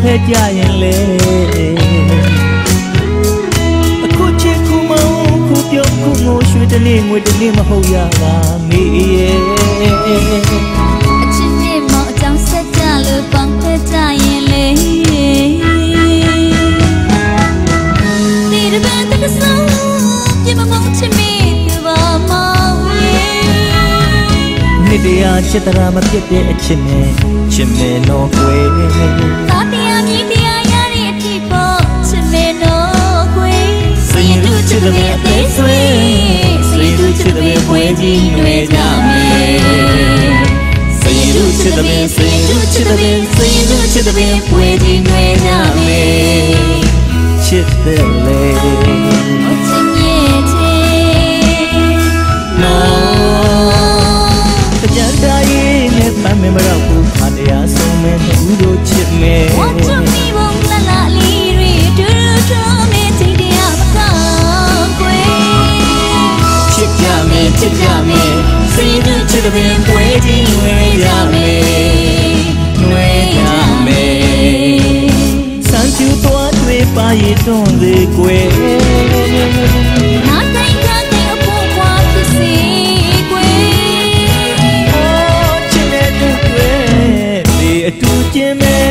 ဖဲကြရင်လေအခုချစ်ခုမောင်းခုပြုံးခုငိုရွှေတနေ့ငွေတနေ့မဟုတ်ရပါမေရဲ့အချစ်နဲ့မောင်အကြောင်းဆက်ကြလို့ပေါင်းဖဲကြရင်လေဒီတပတ်တကဆုံးပြမမောင်းချစ်မိသူပါမောင်ရဲ့နေ့တရားချစ်တရာမပြတ်တဲ့အချစ်နဲ့ချစ်မယ်နော်ကွယ်သားတရားမြည်တရားရတဲ့အထိပေါ့ချစ်မယ်နော်ကွယ်စိတ်လူချစ်တဲ့အသေးဆွေစိတ်လူချစ်တဲ့ပွဲကြီးနှွေကြမယ်စိတ်လူချစ်တဲ့စိတ်လူချစ်တဲ့စိတ်လူချစ်တဲ့ပွဲကြီးနှွေကြမယ်ချစ်တဲ့လေအချစ်ရဲ့ချစ်နော်ကြံတိုင်းနဲ့ပတ်မမတော့ဘူးခါတရားဆုံးမဲ့သူတို့ချစ်မယ် Want to be one la la li ri do do me ချစ်တရားမကောင်းကွယ်ချစ်ကြမယ်ချစ်ကြမယ်စိတ်နဲ့ချစ်တဲ့ပွဲကြီးဝေးရမယ်ဝေးရမယ်စံကျူသွားတွေ့ပါရတွန်းလေကွယ်နားတိုင်းကအဖို့ခွာဖြစ်စီကွယ်အတူကျင်းမဲ့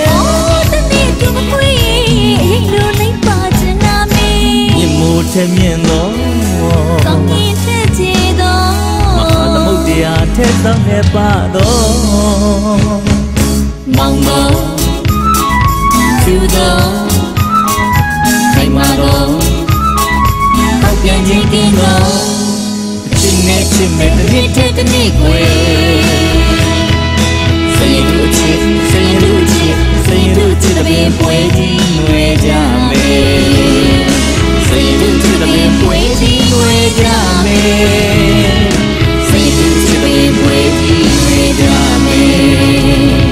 အော်တနေ့တူမခွေဟိတ်လို့နိုင်ပါချင်နာမေမြင်မို့ထမြင်တော့ကောင်းရင်သက်ချေတော့မဟာသမုဒ္ဒရာထက်သောနဲ့ပါတော့မောင်မောင်သူတော့ခိုင်မာတော့ပေါက်ပြန်ခြင်းကင်းတော့ချစ်နဲ့ချစ်မဲ့တစ်နေ့တည်းတစ်နေ့ကွယ်စိတ်လူချစ်စိတ်လူချစ်စိတ်လူချစ်တဲ့ပွဲကြီးဝေးကြမယ်စိတ်လူချစ်တဲ့ပွဲကြီးဝေးကြမယ်စိတ်လူချစ်တဲ့ပွဲကြီးဝေးကြမယ်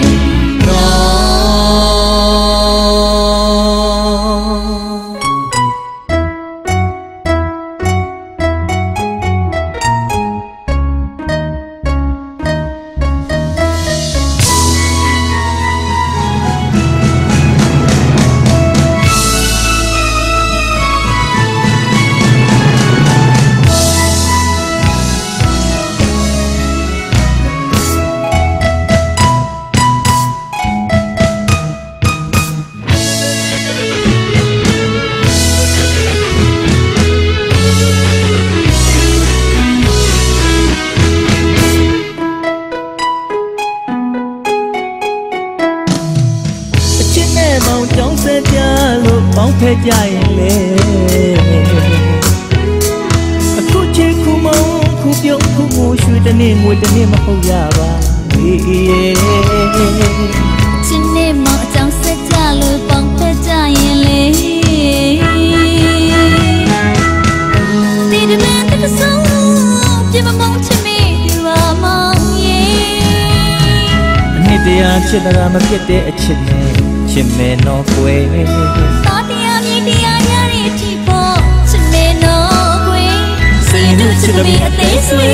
မောင်ကြောင်းဆက်ကြလို့ပေါင်းဖဲကြရင်လေအခုချစ်ခုမောင်းခုပြုံးခုငိုရွှေတနေ့ငွေတနေ့မဟုတ်ရပါဘူးချစ်နေမောင်အကြောင်းဆက်ကြလို့ပေါင်းဖဲကြရင်လေဒီတပတ်တကဆုံးပြမမောင်းချစ်မိသူပါမောင်ရဲ့အနှစ်တရားချစ်တာမဖြစ်တဲ့အချစ်နဲ့ချစ်မယ်နော်ကွယ်သားတရားမြည်တရားရတဲ့အထိပေါ့ချစ်မယ်နော်ကွယ်စိတ်လူချစ်တဲ့အသေးဆွေ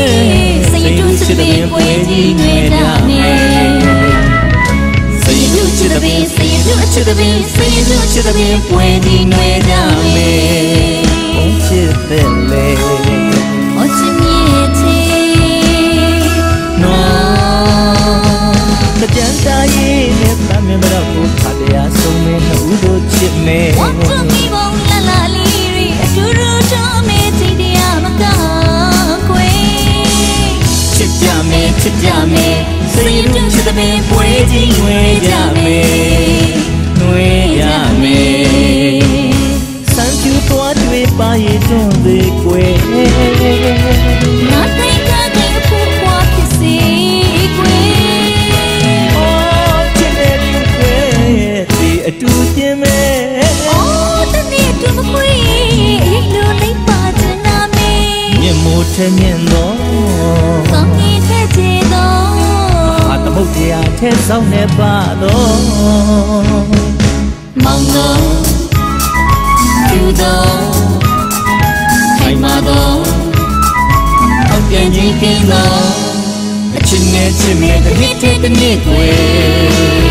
စိတ်လူချစ်တဲ့ပွဲကြီးနှွေကြမယ်စိတ်လူချစ်တဲ့စိတ်လူချစ်တဲ့စိတ်လူချစ်တဲ့ပွဲကြီးနှွေကြမယ်ချစ်တဲ့လေအချစ်မြည်ချစ်နော်ကြံတိုင်းနဲ့ပတ်မမတော့ဘူးခါတရားဆုံးမဲ့သူတို့ချစ်မယ် Want to be one la la li ri do do do me ချစ်တရားမကောင်းကွယ်ချစ်ကြမယ်ချစ်ကြမယ်စိတ်လူချစ်တဲ့ပွဲကြီးဝေးကြမယ်နှွေးကြမယ်စံကျူသွားတွေ့ပါရတွန်းသေးကွယ်နားတိုင်းကအဖို့ခွာဖြစ်စီ ထဲမြင်တော့ ကောင်းကြီးထဲချေတော့ အာသမုတ်တရားထဲဆောင်နေပါတော့ မောင်တော့ကျူတော့ခိုင်မာတော့အောက်ပြန်ကြီးကင်းတော့အချင်းနဲ့ချင်းနဲ့တစ်နှစ်တစ်နှစ်ကွယ်